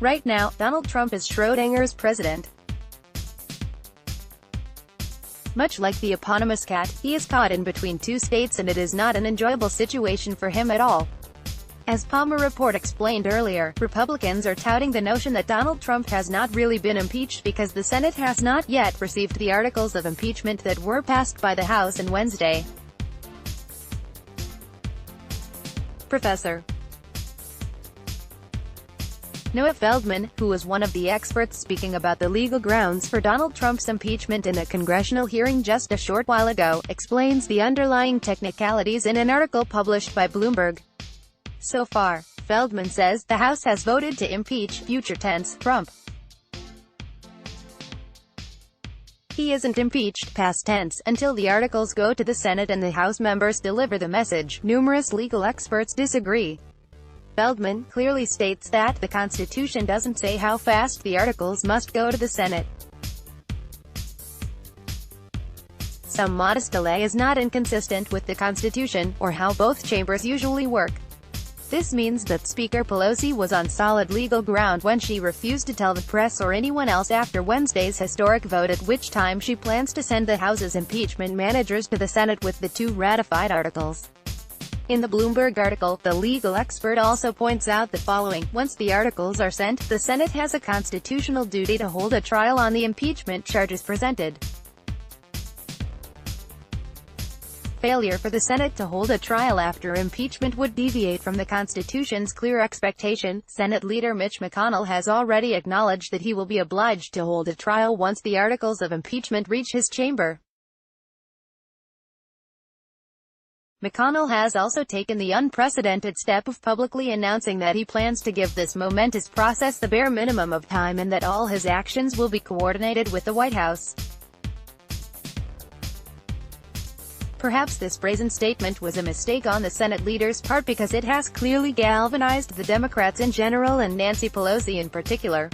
Right now, Donald Trump is Schrödinger's president. Much like the eponymous cat, he is caught in between two states and it is not an enjoyable situation for him at all. As Palmer Report explained earlier, Republicans are touting the notion that Donald Trump has not really been impeached because the Senate has not yet received the articles of impeachment that were passed by the House on Wednesday. Professor Noah Feldman, who was one of the experts speaking about the legal grounds for Donald Trump's impeachment in a congressional hearing just a short while ago, explains the underlying technicalities in an article published by Bloomberg. So far, Feldman says, the House has voted to impeach, future tense, Trump. He isn't impeached, past tense, until the articles go to the Senate and the House members deliver the message. Numerous legal experts disagree. Feldman clearly states that the Constitution doesn't say how fast the articles must go to the Senate. Some modest delay is not inconsistent with the Constitution, or how both chambers usually work. This means that Speaker Pelosi was on solid legal ground when she refused to tell the press or anyone else after Wednesday's historic vote, at which time she plans to send the House's impeachment managers to the Senate with the two ratified articles. In the Bloomberg article, the legal expert also points out the following: once the articles are sent, the Senate has a constitutional duty to hold a trial on the impeachment charges presented. Failure for the Senate to hold a trial after impeachment would deviate from the Constitution's clear expectation. Senate Leader Mitch McConnell has already acknowledged that he will be obliged to hold a trial once the articles of impeachment reach his chamber. McConnell has also taken the unprecedented step of publicly announcing that he plans to give this momentous process the bare minimum of time and that all his actions will be coordinated with the White House. Perhaps this brazen statement was a mistake on the Senate leader's part because it has clearly galvanized the Democrats in general and Nancy Pelosi in particular.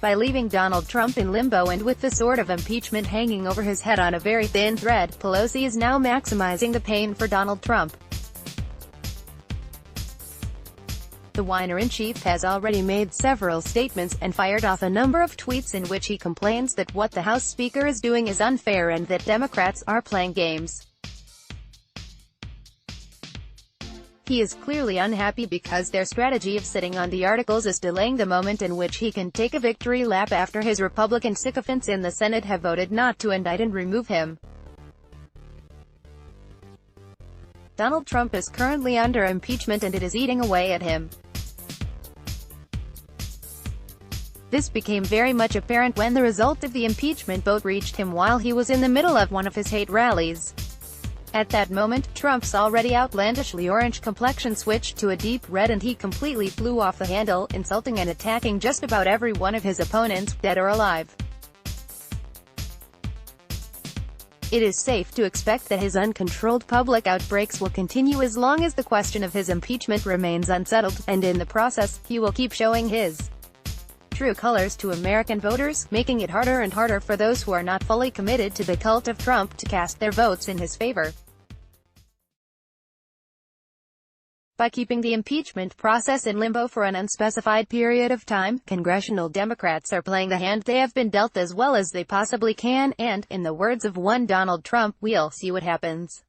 By leaving Donald Trump in limbo and with the sword of impeachment hanging over his head on a very thin thread, Pelosi is now maximizing the pain for Donald Trump. The whiner-in-chief has already made several statements, and fired off a number of tweets in which he complains that what the House Speaker is doing is unfair and that Democrats are playing games. He is clearly unhappy because their strategy of sitting on the articles is delaying the moment in which he can take a victory lap after his Republican sycophants in the Senate have voted not to indict and remove him. Donald Trump is currently under impeachment and it is eating away at him. This became very much apparent when the result of the impeachment vote reached him while he was in the middle of one of his hate rallies. At that moment, Trump's already outlandishly orange complexion switched to a deep red and he completely flew off the handle, insulting and attacking just about every one of his opponents, dead or alive. It is safe to expect that his uncontrolled public outbreaks will continue as long as the question of his impeachment remains unsettled, and in the process, he will keep showing his true colors to American voters, making it harder and harder for those who are not fully committed to the cult of Trump to cast their votes in his favor. By keeping the impeachment process in limbo for an unspecified period of time, congressional Democrats are playing the hand they have been dealt as well as they possibly can, and, in the words of one Donald Trump, "We'll see what happens."